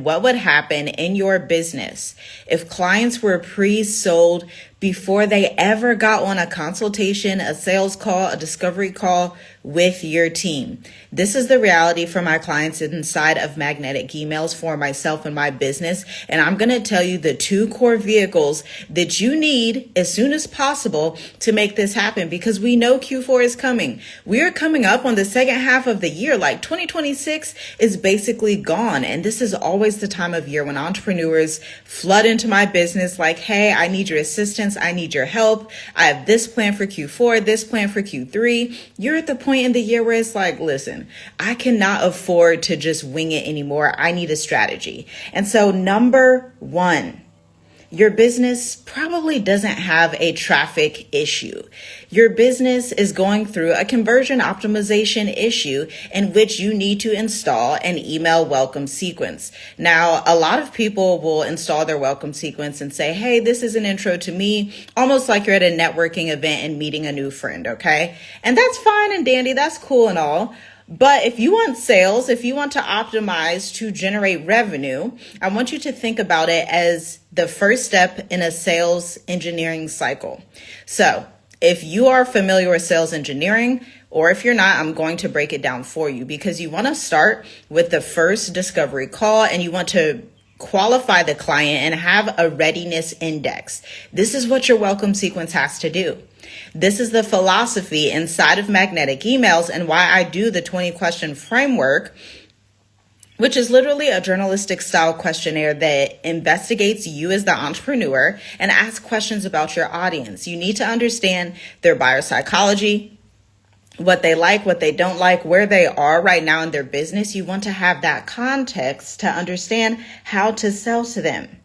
what would happen in your business if clients were pre-sold before they ever got on a consultation, a sales call, a discovery call with your team. This is the reality for my clients inside of Magnetic Emails for myself and my business. And I'm going to tell you the 2 core vehicles that you need as soon as possible to make this happen, because we know Q4 is coming. We are coming up on the second half of the year. Like 2026 is basically gone. And this is always the time of year when entrepreneurs flood into my business like, hey, I need your assistance. I need your help. I have this plan for Q4, this plan for Q3. You're at the point in the year where it's like, listen, I cannot afford to just wing it anymore. I need a strategy. And so number 1, your business probably doesn't have a traffic issue. Your business is going through a conversion optimization issue in which you need to install an email welcome sequence. Now, a lot of people will install their welcome sequence and say, hey, this is an intro to me, almost like you're at a networking event and meeting a new friend, okay? And that's fine and dandy, that's cool and all. But if you want sales, if you want to optimize to generate revenue, I want you to think about it as the first step in a sales engineering cycle. So if you are familiar with sales engineering, or if you're not, I'm going to break it down for you, because you want to start with the first discovery call and you want to qualify the client and have a readiness index. This is what your welcome sequence has to do. This is the philosophy inside of Magnetic Emails and why I do the 20 question framework, which is literally a journalistic style questionnaire that investigates you as the entrepreneur and asks questions about your audience. You need to understand their buyer psychology, what they like, what they don't like, where they are right now in their business. You want to have that context to understand how to sell to them.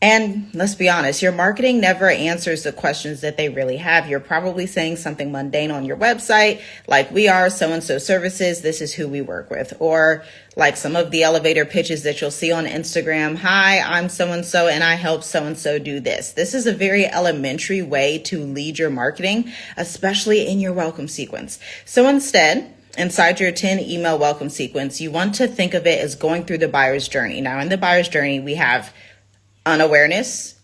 And let's be honest, your marketing never answers the questions that they really have. You're probably saying something mundane on your website, like we are so-and-so services, this is who we work with. Or like some of the elevator pitches that you'll see on Instagram, hi, I'm so-and-so and I help so-and-so do this. This is a very elementary way to lead your marketing, especially in your welcome sequence. So instead, inside your 10 email welcome sequence, you want to think of it as going through the buyer's journey. Now in the buyer's journey, we have unawareness,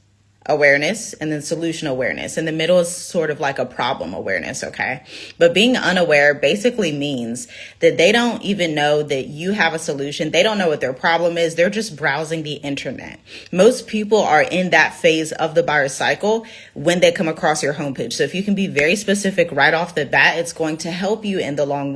awareness, and then solution awareness. In the middle is sort of like a problem awareness, okay? But being unaware basically means that they don't even know that you have a solution. They don't know what their problem is. They're just browsing the internet. Most people are in that phase of the buyer cycle when they come across your homepage. So if you can be very specific right off the bat, it's going to help you in the long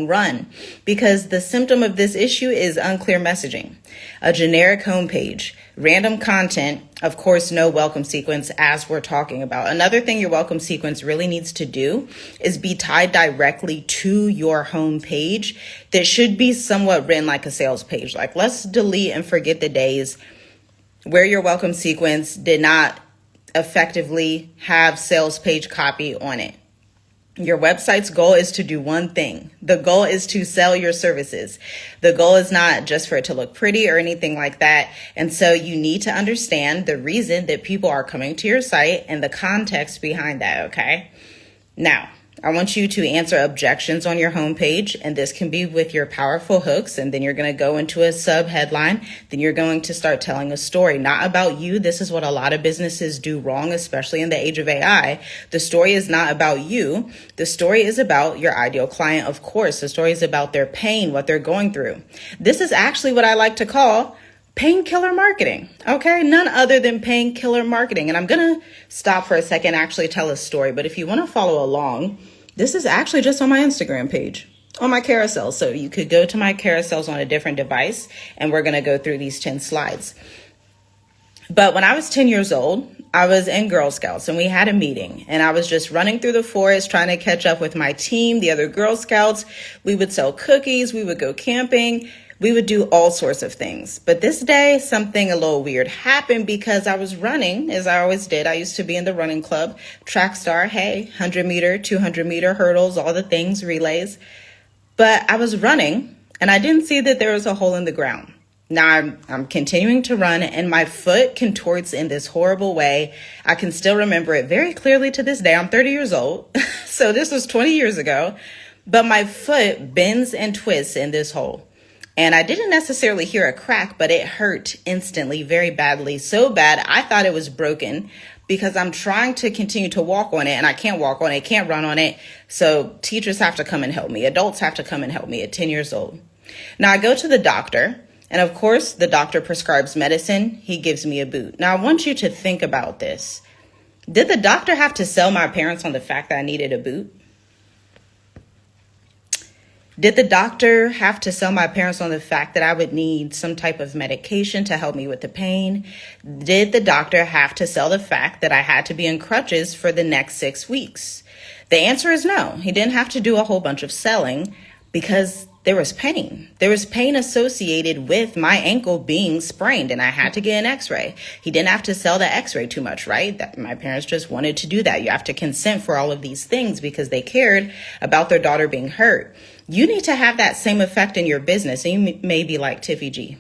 run, because the symptom of this issue is unclear messaging, a generic homepage, random content, of course, no welcome sequence as we're talking about. Another thing your welcome sequence really needs to do is be tied directly to your home page. That should be somewhat written like a sales page. Like, let's delete and forget the days where your welcome sequence did not effectively have sales page copy on it. Your website's goal is to do one thing. The goal is to sell your services. The goal is not just for it to look pretty or anything like that. And so you need to understand the reason that people are coming to your site and the context behind that, okay? Now, I want you to answer objections on your homepage, and this can be with your powerful hooks, and then you're going to go into a sub headline. Then you're going to start telling a story, not about you. This is what a lot of businesses do wrong, especially in the age of AI. The story is not about you. The story is about your ideal client, of course. The story is about their pain, what they're going through. This is actually what I like to call Painkiller Marketing, okay? None other than Painkiller Marketing. And I'm going to stop for a second and actually tell a story. But if you want to follow along, this is actually just on my Instagram page, on my carousel. So you could go to my carousels on a different device, and we're going to go through these 10 slides. But when I was 10 years old, I was in Girl Scouts and we had a meeting, and I was just running through the forest trying to catch up with my team, the other Girl Scouts. We would sell cookies. We would go camping. We would do all sorts of things. But this day, something a little weird happened because I was running, as I always did. I used to be in the running club, track star, hey, 100 meter, 200 meter hurdles, all the things, relays. But I was running and I didn't see that there was a hole in the ground. Now I'm continuing to run and my foot contorts in this horrible way. I can still remember it very clearly to this day. I'm 30 years old. So this was 20 years ago, but my foot bends and twists in this hole. And I didn't necessarily hear a crack, but it hurt instantly, very badly. So bad, I thought it was broken because I'm trying to continue to walk on it and I can't walk on it, can't run on it. So teachers have to come and help me. Adults have to come and help me at 10 years old. Now I go to the doctor, and of course the doctor prescribes medicine. He gives me a boot. Now I want you to think about this. Did the doctor have to sell my parents on the fact that I needed a boot? Did the doctor have to sell my parents on the fact that I would need some type of medication to help me with the pain? Did the doctor have to sell the fact that I had to be in crutches for the next 6 weeks? The answer is no. He didn't have to do a whole bunch of selling because there was pain. There was pain associated with my ankle being sprained and I had to get an x-ray. He didn't have to sell the x-ray too much, right? That my parents just wanted to do that. You have to consent for all of these things because they cared about their daughter being hurt. You need to have that same effect in your business. And you may be like, Tiffy G,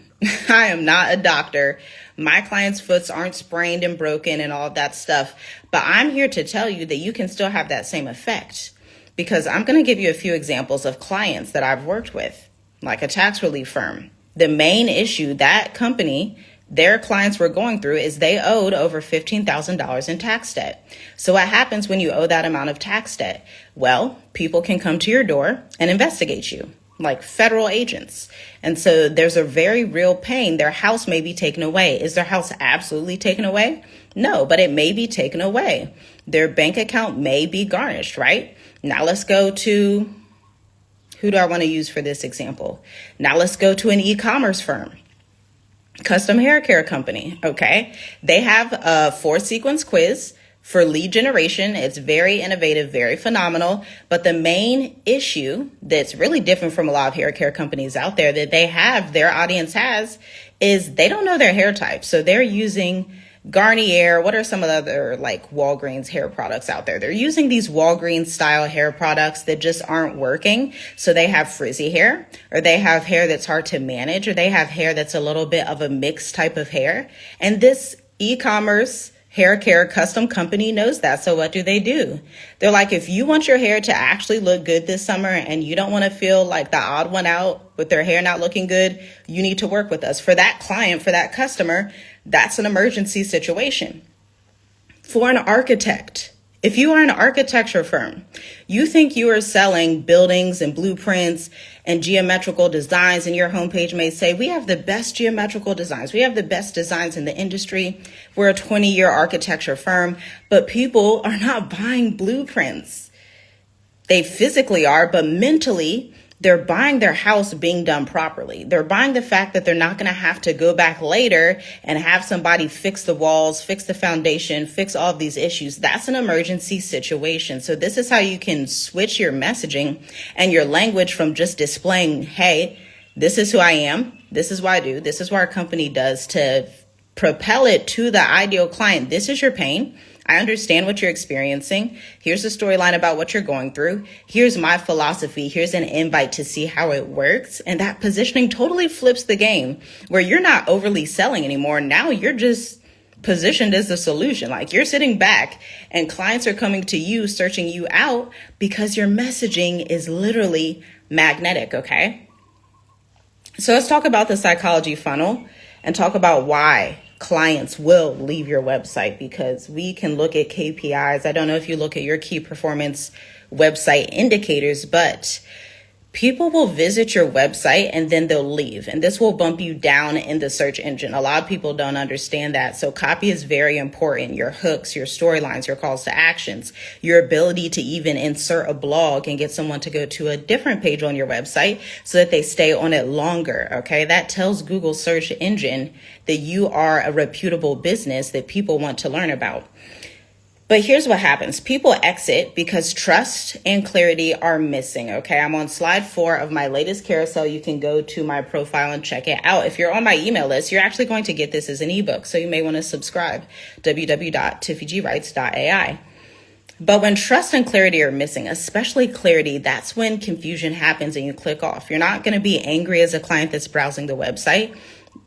I am not a doctor. My clients' foots aren't sprained and broken and all of that stuff. But I'm here to tell you that you can still have that same effect. Because I'm going to give you a few examples of clients that I've worked with, like a tax relief firm. The main issue that company, their clients were going through is they owed over $15,000 in tax debt. So what happens when you owe that amount of tax debt? Well, people can come to your door and investigate you, like federal agents. And so there's a very real pain. Their house may be taken away. Is their house absolutely taken away? No, but it may be taken away. Their bank account may be garnished, right? Now let's go to, who do I want to use for this example? Now let's go to an e-commerce firm, custom hair care company, okay? They have a 4-sequence quiz for lead generation. It's very innovative, very phenomenal. But the main issue that's really different from a lot of hair care companies out there that they have, their audience has, is they don't know their hair type. So they're using Garnier. What are some of the other like Walgreens hair products out there? They're using these Walgreens style hair products that just aren't working. So they have frizzy hair, or they have hair that's hard to manage, or they have hair that's a little bit of a mixed type of hair. And this e-commerce hair care custom company knows that. So what do? They're like, if you want your hair to actually look good this summer and you don't want to feel like the odd one out with their hair not looking good, you need to work with us. For that client, for that customer, that's an emergency situation. For an architect, if you are an architecture firm, you think you are selling buildings and blueprints and geometrical designs, and your homepage may say, we have the best geometrical designs. We have the best designs in the industry. We're a 20-year architecture firm, but people are not buying blueprints. They physically are, but mentally, they're buying their house being done properly. They're buying the fact that they're not going to have to go back later and have somebody fix the walls, fix the foundation, fix all of these issues. That's an emergency situation. So this is how you can switch your messaging and your language from just displaying, hey, this is who I am. This is what I do. This is what our company does, to propel it to the ideal client. This is your pain. I understand what you're experiencing. Here's a storyline about what you're going through. Here's my philosophy. Here's an invite to see how it works. And that positioning totally flips the game, where you're not overly selling anymore. Now you're just positioned as the solution. Like, you're sitting back and clients are coming to you, searching you out because your messaging is literally magnetic. Okay. So let's talk about the psychology funnel and talk about why clients will leave your website, because we can look at KPIs. I don't know if you look at your key performance website indicators, but people will visit your website and then they'll leave. And this will bump you down in the search engine. A lot of people don't understand that. So copy is very important. Your hooks, your storylines, your calls to actions, your ability to even insert a blog and get someone to go to a different page on your website so that they stay on it longer. Okay. That tells Google search engine that you are a reputable business that people want to learn about. But here's what happens. People exit because trust and clarity are missing. Okay, I'm on slide 4 of my latest carousel. You can go to my profile and check it out. If you're on my email list, you're actually going to get this as an ebook. So you may want to subscribe, www.tiffygwrites.ai. But when trust and clarity are missing, especially clarity, that's when confusion happens and you click off. You're not going to be angry as a client that's browsing the website.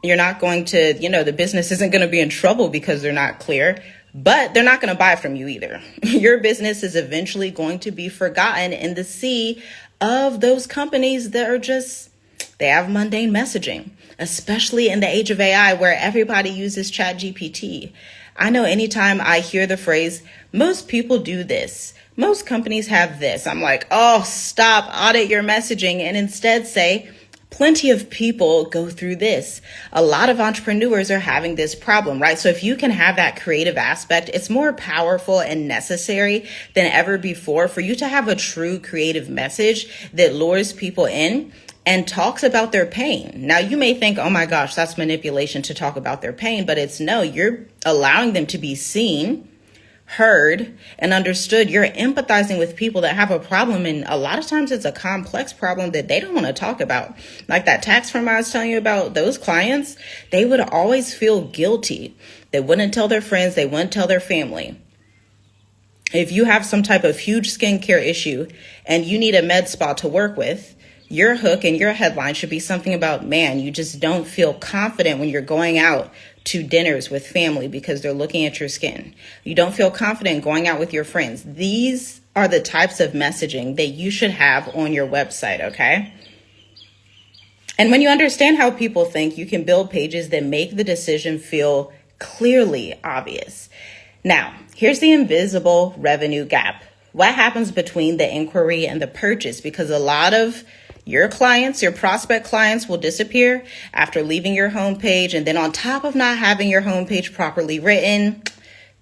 You're not going to, the business isn't going to be in trouble because they're not clear. But they're not going to buy from you either. Your business is eventually going to be forgotten in the sea of those companies that are They have mundane messaging, especially in the age of AI where everybody uses ChatGPT. I know anytime I hear the phrase, most people do this, most companies have this, I'm like, oh, stop, audit your messaging, and instead say, plenty of people go through this. A lot of entrepreneurs are having this problem, right? So if you can have that creative aspect, it's more powerful and necessary than ever before for you to have a true creative message that lures people in and talks about their pain. Now, you may think, oh my gosh, that's manipulation to talk about their pain, but it's no, you're allowing them to be seen, heard, and understood. You're empathizing with people that have a problem, and a lot of times it's a complex problem that they don't want to talk about. Like that tax firm I was telling you about, those clients, they would always feel guilty. They wouldn't tell their friends, they wouldn't tell their family. If you have some type of huge skincare issue and you need a med spa to work with, your hook and your headline should be something about, man, you just don't feel confident when you're going out to dinners with family because they're looking at your skin. You don't feel confident going out with your friends. These are the types of messaging that you should have on your website, okay? And when you understand how people think, you can build pages that make the decision feel clearly obvious. Now, here's the invisible revenue gap. What happens between the inquiry and the purchase? Because a lot of your clients, your prospect clients, will disappear after leaving your homepage. And then on top of not having your homepage properly written,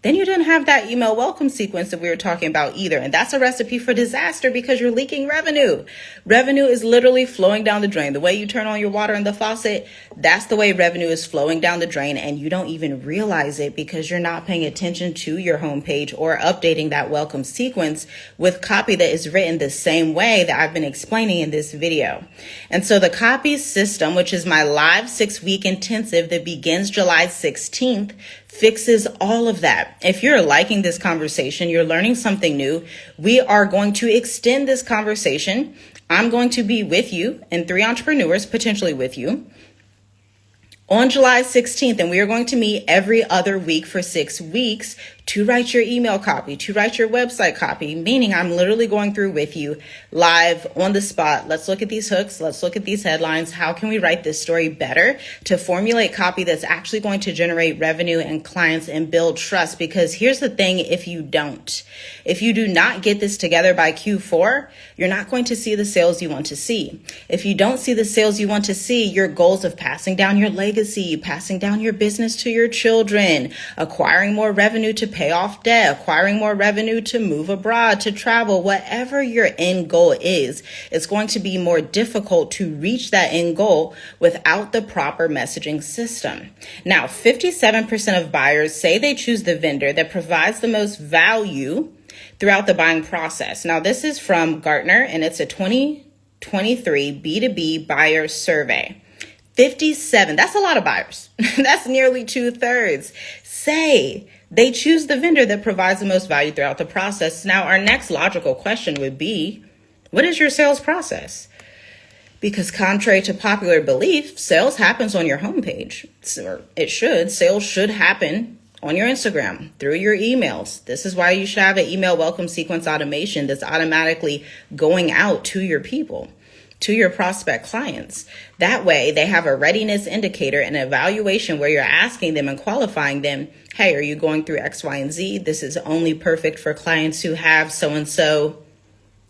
then you didn't have that email welcome sequence that we were talking about either. And that's a recipe for disaster because you're leaking revenue. Revenue is literally flowing down the drain. The way you turn on your water in the faucet, that's the way revenue is flowing down the drain. And you don't even realize it because you're not paying attention to your homepage or updating that welcome sequence with copy that is written the same way that I've been explaining in this video. And so the copy system, which is my live 6-week intensive that begins July 16th, fixes all of that. If you're liking this conversation, you're learning something new, we are going to extend this conversation. I'm going to be with you and 3 entrepreneurs potentially with you on July 16th, and we are going to meet every other week for 6 weeks to write your email copy, to write your website copy, meaning I'm literally going through with you live on the spot. Let's look at these hooks. Let's look at these headlines. How can we write this story better to formulate copy that's actually going to generate revenue and clients and build trust? Because here's the thing, if you do not get this together by Q4, you're not going to see the sales you want to see. If you don't see the sales you want to see, your goals of passing down your legacy, passing down your business to your children, acquiring more revenue to pay off debt, acquiring more revenue to move abroad, to travel, whatever your end goal is, it's going to be more difficult to reach that end goal without the proper messaging system. Now, 57% of buyers say they choose the vendor that provides the most value throughout the buying process. Now, this is from Gartner, and it's a 2023 B2B buyer survey. 57, that's a lot of buyers. That's nearly 2/3 say they choose the vendor that provides the most value throughout the process. Now, our next logical question would be, what is your sales process? Because contrary to popular belief, sales happens on your homepage. Or it should. Sales should happen on your Instagram, through your emails. This is why you should have an email welcome sequence automation that's automatically going out to your people, to your prospect clients. That way they have a readiness indicator and evaluation where you're asking them and qualifying them, hey, are you going through X, Y, and Z? This is only perfect for clients who have so-and-so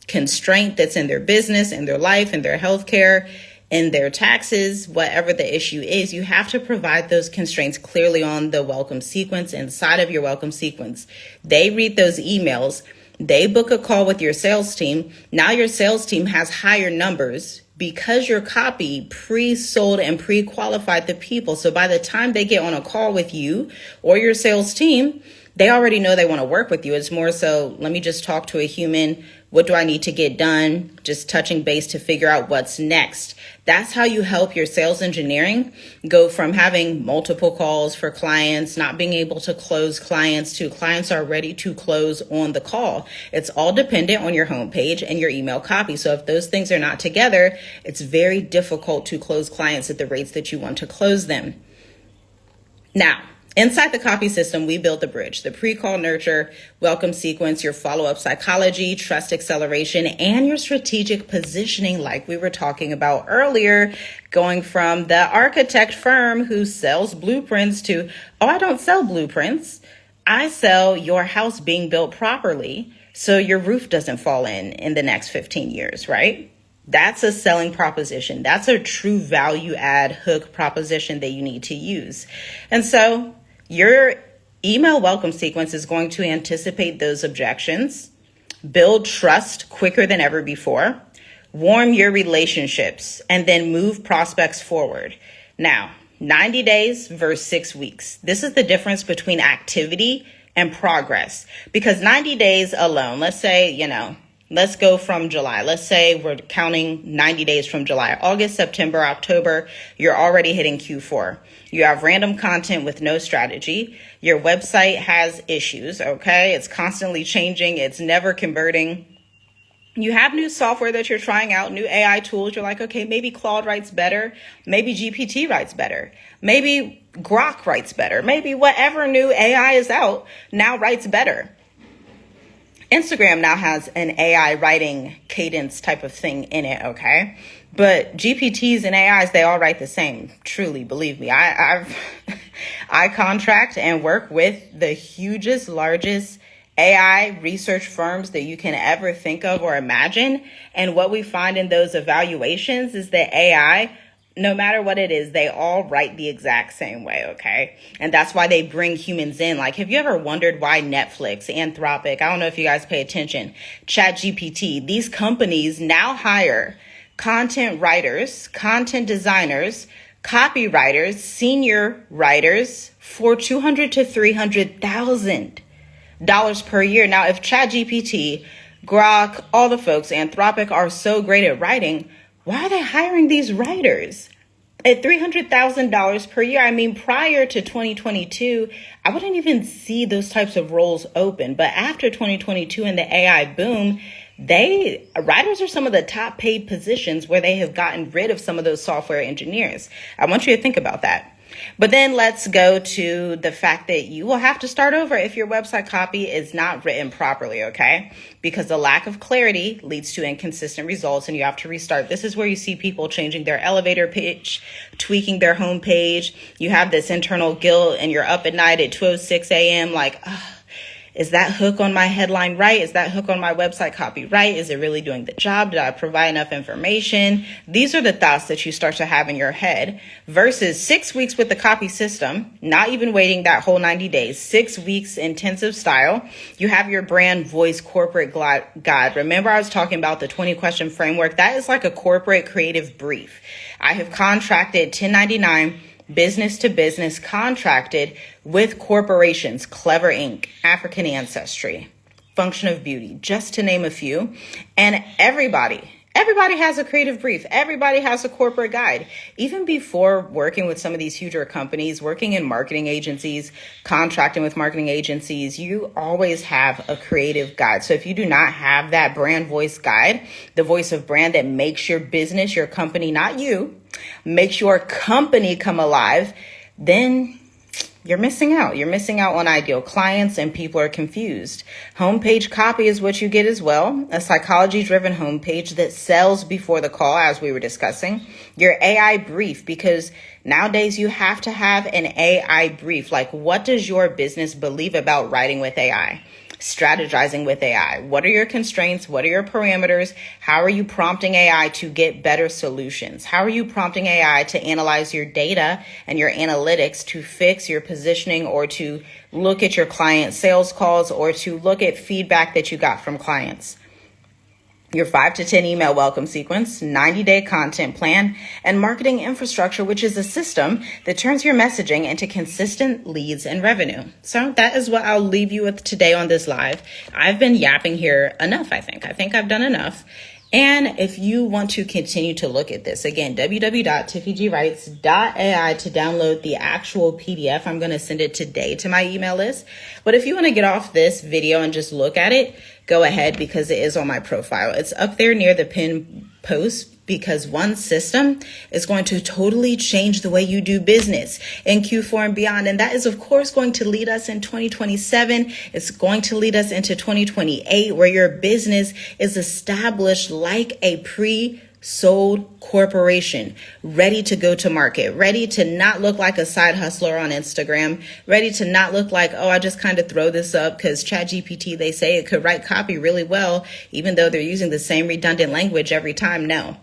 constraint that's in their business, in their life, in their healthcare, in their taxes, whatever the issue is. You have to provide those constraints clearly on the welcome sequence, inside of your welcome sequence. They read those emails. They book a call with your sales team. Now your sales team has higher numbers because your copy pre-sold and pre-qualified the people. So by the time they get on a call with you or your sales team, they already know they want to work with you. It's more so, let me just talk to a human. What do I need to get done? Just touching base to figure out what's next. That's how you help your sales engineering go from having multiple calls for clients, not being able to close clients, to clients are ready to close on the call. It's all dependent on your homepage and your email copy. So if those things are not together, it's very difficult to close clients at the rates that you want to close them. Now, Inside the copy system, we build the bridge, the pre-call nurture, welcome sequence, your follow-up psychology, trust acceleration, and your strategic positioning like we were talking about earlier, going from the architect firm who sells blueprints to, oh, I don't sell blueprints. I sell your house being built properly so your roof doesn't fall in the next 15 years, right? That's a selling proposition. That's a true value add hook proposition that you need to use. And so your email welcome sequence is going to anticipate those objections, build trust quicker than ever before, warm your relationships, and then move prospects forward. Now, 90 days versus 6 weeks. This is the difference between activity and progress. Because 90 days alone, let's say, let's go from July. Let's say we're counting 90 days from July, August, September, October. You're already hitting Q4. You have random content with no strategy. Your website has issues, okay? It's constantly changing. It's never converting. You have new software that you're trying out, new AI tools. You're like, okay, maybe Claude writes better. Maybe GPT writes better. Maybe Grok writes better. Maybe whatever new AI is out now writes better. Instagram now has an AI writing cadence type of thing in it, okay? But GPTs and AIs, they all write the same. Truly, believe me. I contract and work with the hugest, largest AI research firms that you can ever think of or imagine. And what we find in those evaluations is that AI, no matter what it is, they all write the exact same way, okay? And that's why they bring humans in. Like, have you ever wondered why Netflix, Anthropic, I don't know if you guys pay attention, ChatGPT, these companies now hire content writers, content designers, copywriters, senior writers for $200,000 to $300,000 per year. Now, if ChatGPT, Grok, all the folks, Anthropic are so great at writing, why are they hiring these writers at $300,000 per year? I mean, prior to 2022, I wouldn't even see those types of roles open. But after 2022 and the AI boom, writers are some of the top paid positions where they have gotten rid of some of those software engineers. I want you to think about that. But then let's go to the fact that you will have to start over if your website copy is not written properly, okay? Because the lack of clarity leads to inconsistent results and you have to restart. This is where you see people changing their elevator pitch, tweaking their homepage. You have this internal guilt and you're up at night at 2:06 a.m. like, is that hook on my headline right? Is that hook on my website copy right? Is it really doing the job? Did I provide enough information? These are the thoughts that you start to have in your head versus 6 weeks with the copy system, not even waiting that whole 90 days, 6 weeks intensive style. You have your brand voice corporate guide. Remember I was talking about the 20 question framework? That is like a corporate creative brief. I have contracted 1099 business to business contracted with corporations, Clever Inc., African Ancestry, Function of Beauty, just to name a few. And everybody has a creative brief. Everybody has a corporate guide. Even before working with some of these huger companies, working in marketing agencies, contracting with marketing agencies, you always have a creative guide. So if you do not have that brand voice guide, the voice of brand that makes your business, your company, not you, makes your company come alive, then you're missing out. You're missing out on ideal clients and people are confused. Homepage copy is what you get as well. A psychology-driven homepage that sells before the call, as we were discussing. Your AI brief, because nowadays you have to have an AI brief. Like, what does your business believe about writing with AI? Strategizing with AI. What are your constraints? What are your parameters? How are you prompting AI to get better solutions? How are you prompting AI to analyze your data and your analytics to fix your positioning or to look at your client sales calls or to look at feedback that you got from clients? Your 5 to 10 email welcome sequence, 90-day content plan, and marketing infrastructure, which is a system that turns your messaging into consistent leads and revenue. So that is what I'll leave you with today on this live. I've been yapping here enough, I think. I think I've done enough. And if you want to continue to look at this, again, www.tiffygwrites.ai to download the actual PDF. I'm going to send it today to my email list. But if you want to get off this video and just look at it, go ahead because it is on my profile. It's up there near the pin posts, because one system is going to totally change the way you do business in Q4 and beyond. And that is, of course, going to lead us in 2027. It's going to lead us into 2028, where your business is established like a pre-sold corporation, ready to go to market, ready to not look like a side hustler on Instagram, ready to not look like, oh, I just kind of throw this up because ChatGPT, they say it could write copy really well, even though they're using the same redundant language every time. No.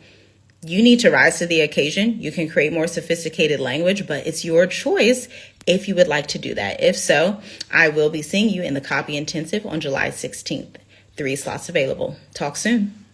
You need to rise to the occasion. You can create more sophisticated language, but it's your choice if you would like to do that. If so, I will be seeing you in the Copy Intensive on July 16th. 3 slots available. Talk soon.